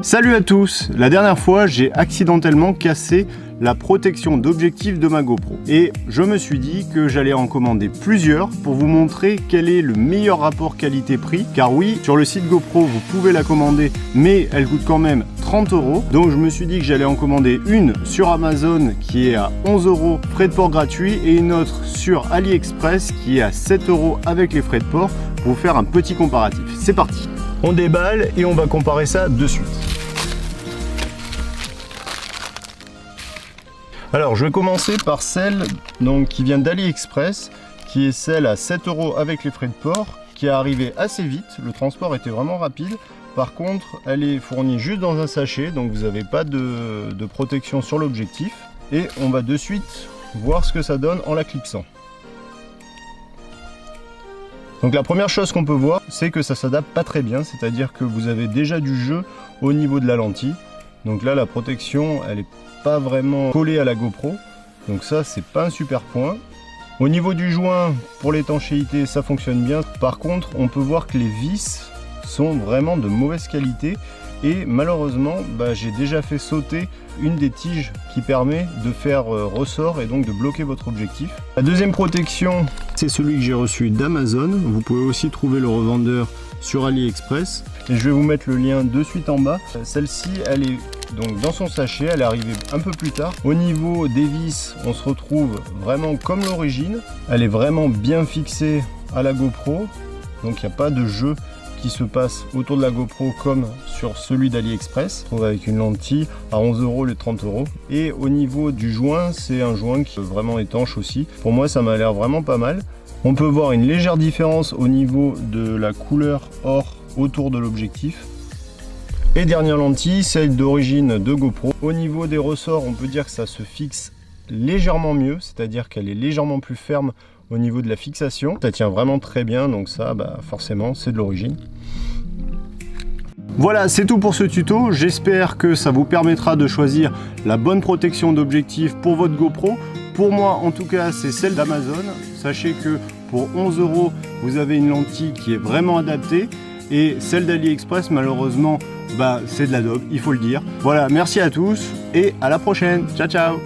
Salut à tous! La dernière fois, j'ai accidentellement cassé la protection d'objectif de ma GoPro. Et je me suis dit que j'allais en commander plusieurs pour vous montrer quel est le meilleur rapport qualité-prix. Car oui, sur le site GoPro, vous pouvez la commander, mais elle coûte quand même 30 €. Donc je me suis dit que j'allais en commander une sur Amazon qui est à 11 €, frais de port gratuits, et une autre sur AliExpress qui est à 7 € avec les frais de port, pour vous faire un petit comparatif. C'est parti! On déballe et on va comparer ça de suite. Alors je vais commencer par celle qui vient d'AliExpress, qui est celle à 7 € avec les frais de port, qui est arrivée assez vite. Le transport était vraiment rapide. Par contre, elle est fournie juste dans un sachet, donc vous n'avez pas de protection sur l'objectif. Et on va de suite voir ce que ça donne en la clipsant. Donc la première chose qu'on peut voir, c'est que ça s'adapte pas très bien, c'est-à-dire que vous avez déjà du jeu au niveau de la lentille. Donc là, la protection, elle est pas vraiment collée à la GoPro, donc ça, c'est pas un super point. Au niveau du joint, pour l'étanchéité, ça fonctionne bien. Par contre, on peut voir que les vis sont vraiment de mauvaise qualité. Et malheureusement, j'ai déjà fait sauter une des tiges qui permet de faire ressort et donc de bloquer votre objectif. La deuxième protection, c'est celui que j'ai reçu d'Amazon. Vous pouvez aussi trouver le revendeur sur AliExpress. Et je vais vous mettre le lien de suite en bas. Celle-ci, elle est donc dans son sachet, elle est arrivée un peu plus tard. Au niveau des vis, on se retrouve vraiment comme l'origine. Elle est vraiment bien fixée à la GoPro, donc il n'y a pas de jeu qui se passe autour de la GoPro comme sur celui d'AliExpress. On se trouve avec une lentille à 11 € les 30 €. Et au niveau du joint, c'est un joint qui est vraiment étanche aussi. Pour moi, ça m'a l'air vraiment pas mal. On peut voir une légère différence au niveau de la couleur or autour de l'objectif. Et dernière lentille, celle d'origine de GoPro. Au niveau des ressorts, on peut dire que ça se fixe légèrement mieux, c'est-à-dire qu'elle est légèrement plus ferme au niveau de la fixation. Ça tient vraiment très bien, donc ça, forcément, c'est de l'origine. Voilà, c'est tout pour ce tuto. J'espère que ça vous permettra de choisir la bonne protection d'objectif pour votre GoPro. Pour moi, en tout cas, c'est celle d'Amazon. Sachez que pour 11 €, vous avez une lentille qui est vraiment adaptée. Et celle d'AliExpress, malheureusement, c'est de la daube, il faut le dire. Voilà, merci à tous et à la prochaine. Ciao, ciao!